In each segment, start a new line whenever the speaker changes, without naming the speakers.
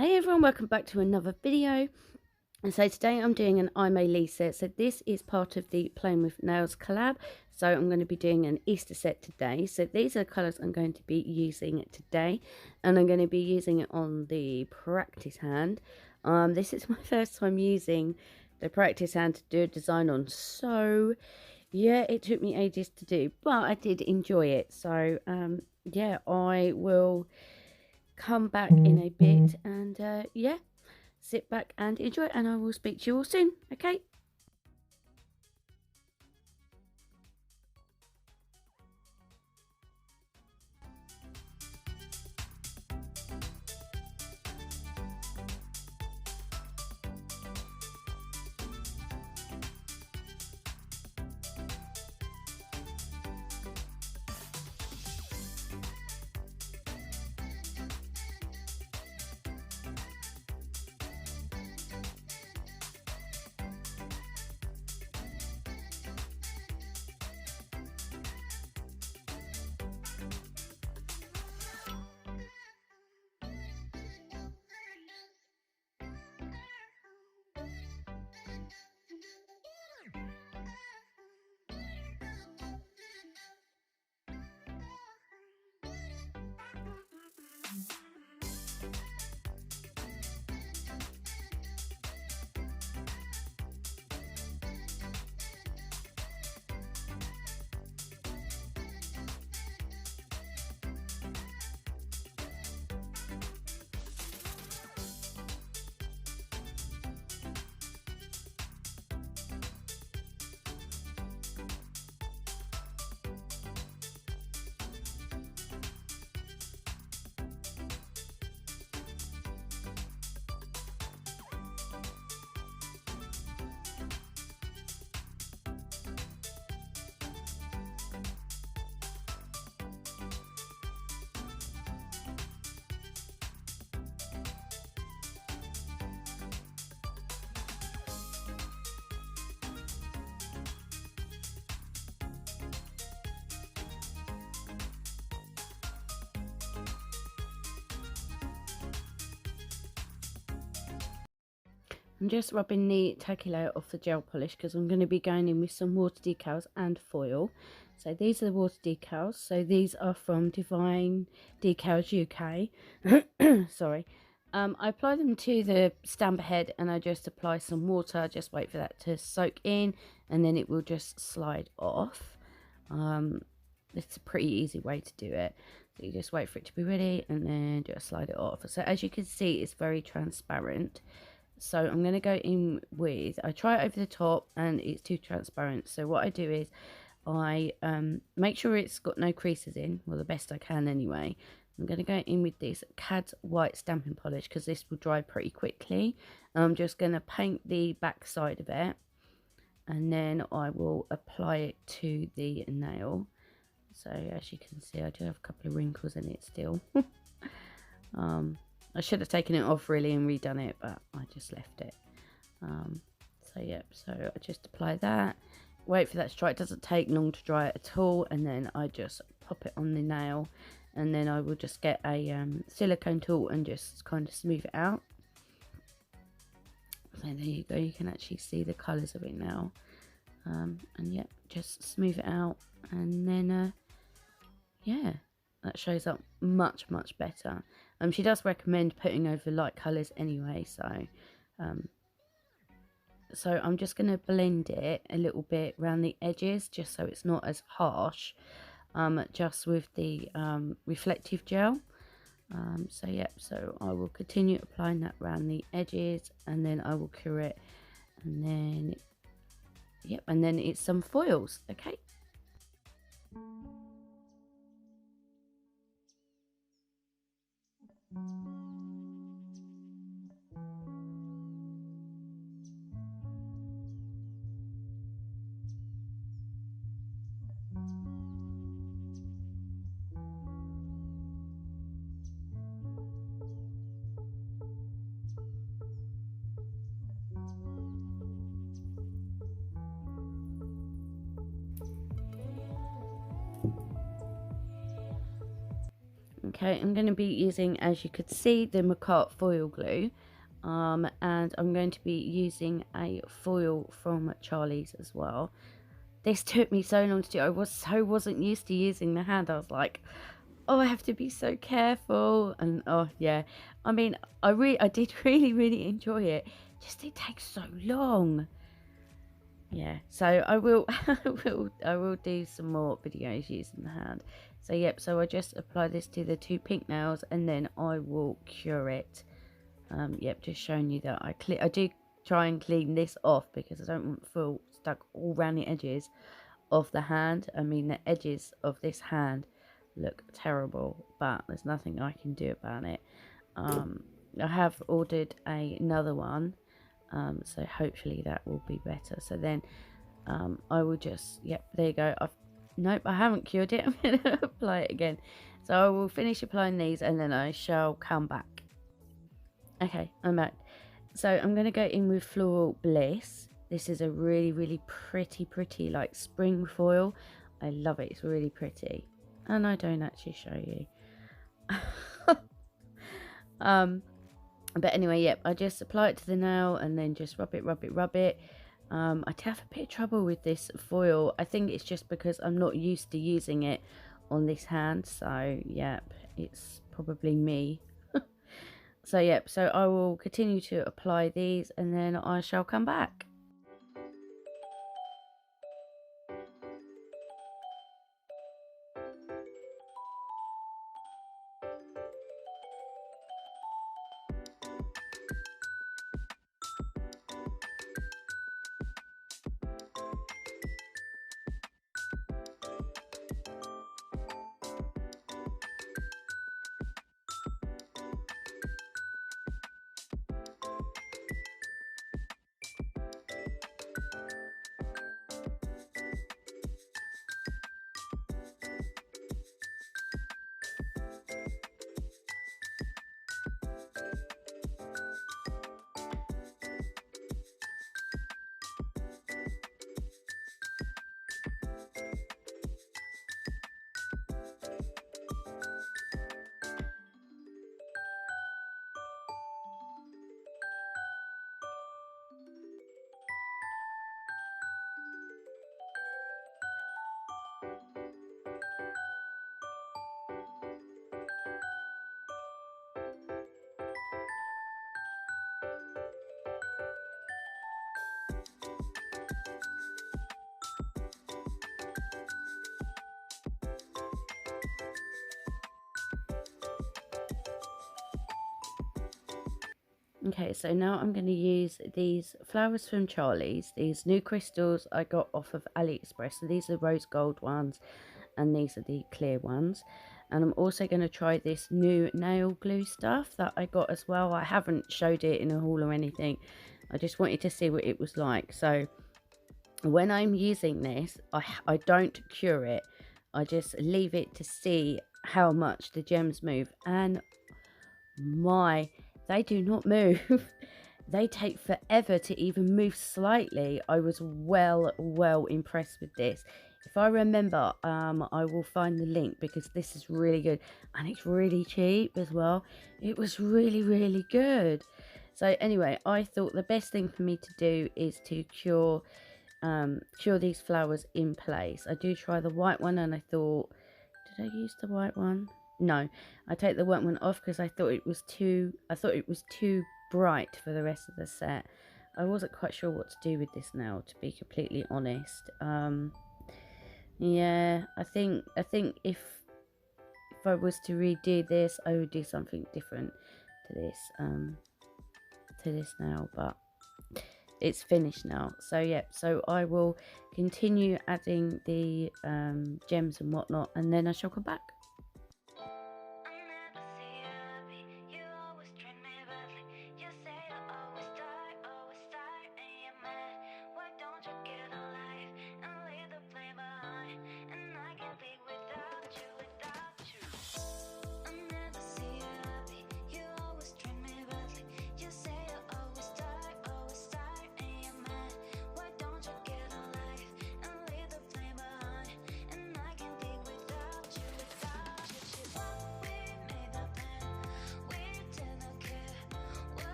Hey everyone, welcome back to another video. And so today I'm doing an Aimeili set. So this is part of the Playing with Nails collab. So I'm going to be doing an Easter set today. So these are the colours I'm going to be using today. And I'm going to be using it on the practice hand. This is my first time using the practice hand to do a design on. So yeah, it took me ages to do, but I did enjoy it. So yeah, I will come back in a bit and yeah, sit back and enjoy it, and I will speak to you all soon. Okay. I'm just rubbing the tacky layer off the gel polish because I'm going to be going in with some water decals and foil. So these are the water decals. So these are from Devine Decals UK. Sorry. I apply them to the stamp head and I just apply some water. Just wait for that to soak in and then it will just slide off. It's a pretty easy way to do it. So you just wait for it to be ready and then just slide it off. So as you can see, it's very transparent. So I'm going to go in with, I try it over the top and it's too transparent. So what I do is I make sure it's got no creases in, well the best I can anyway. I'm going to go in with this Cad's white stamping polish because this will dry pretty quickly. I'm just going to paint the back side of it and then I will apply it to the nail. So as you can see, I do have a couple of wrinkles in it still. I should have taken it off really and redone it, but I just left it. So yep, so I just apply that, wait for that to dry. It doesn't take long to dry it at all, and then I just pop it on the nail, and then I will just get a silicone tool and just kind of smooth it out. So there you go, you can actually see the colours of it now. And yep, just smooth it out, and then yeah, that shows up much better. She does recommend putting over light colours anyway, so so I'm just going to blend it a little bit around the edges just so it's not as harsh, just with the reflective gel. So yep, so I will continue applying that around the edges and then I will cure it, and then yep, and then it's some foils. Okay. Okay, I'm going to be using, as you could see, the Makartt foil glue. And I'm going to be using a foil from Charlie's as well. This took me so long to do. I wasn't used to using the hand. I was like, oh, I have to be so careful. And oh yeah, I mean, I did really enjoy it. Just it takes so long. Yeah, so I will I will do some more videos using the hand. So yep, so I just apply this to the 2 pink nails and then I will cure it. Yep, just showing you that I do try and clean this off because I don't want to feel stuck all around the edges of the hand. I mean, the edges of this hand look terrible, but there's nothing I can do about it. I have ordered another one, so hopefully that will be better. So then I will just, yep, there you go. Nope, I haven't cured it. I'm going to apply it again. So I will finish applying these and then I shall come back. Okay, I'm back. So I'm going to go in with Floral Bliss. This is a really pretty like spring foil. I love it. It's really pretty. And I don't actually show you. But anyway, yep, I just apply it to the nail and then just rub it. I have a bit of trouble with this foil. I think it's just because I'm not used to using it on this hand. So yep, it's probably me. So yep, so I will continue to apply these and then I shall come back. Okay, so now I'm going to use these flowers from Charlie's. These new crystals I got off of AliExpress. So these are rose gold ones and these are the clear ones. And I'm also going to try this new nail glue stuff that I got as well. I haven't showed it in a haul or anything. I just wanted to see what it was like. So when I'm using this, I don't cure it. I just leave it to see how much the gems move. And they do not move. They take forever to even move slightly. I was well impressed with this. If I remember, I will find the link because this is really good and it's really cheap as well. It was really good. So anyway, I thought the best thing for me to do is to cure these flowers in place. I do try the white one and I thought, did I use the white one? No, I take the white one off because I thought it was too bright for the rest of the set. I wasn't quite sure what to do with this now, to be completely honest. Yeah, I think if I was to redo this, I would do something different to this now, but it's finished now. So yeah, so I will continue adding the gems and whatnot and then I shall come back.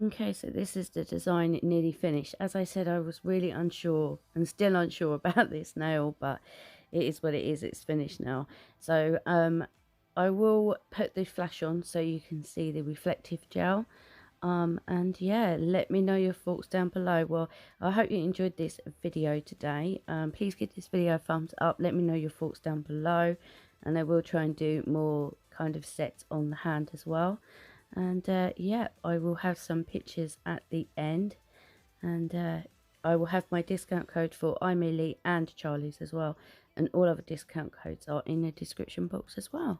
Okay, so this is the design nearly finished. As I said, I was really unsure and still unsure about this nail, but it is what it is. It's finished now. So I will put the flash on so you can see the reflective gel. And yeah, let me know your thoughts down below. Well, I hope you enjoyed this video today. Please give this video a thumbs up. Let me know your thoughts down below, and I will try and do more kind of sets on the hand as well. And yeah, I will have some pictures at the end, and I will have my discount code for Aimeili and Charlie's as well, and all other discount codes are in the description box as well.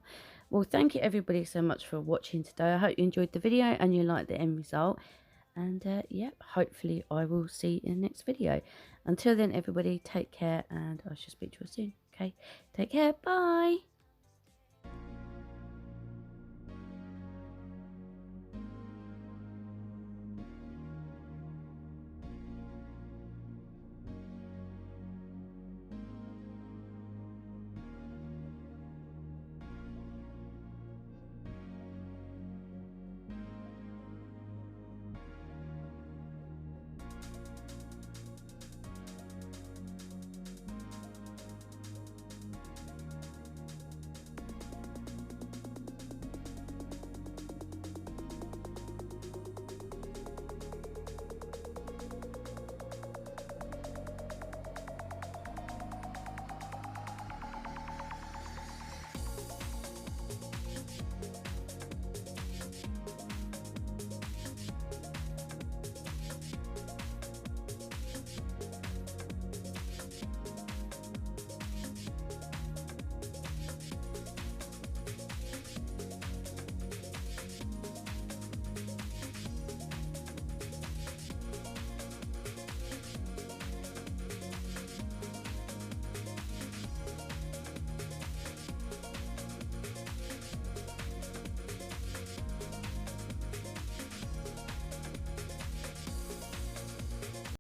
Well, thank you everybody so much for watching today. I hope you enjoyed the video and you liked the end result, and yeah, hopefully I will see you in the next video. Until then, everybody, take care, and I shall speak to you soon. Okay, take care, bye.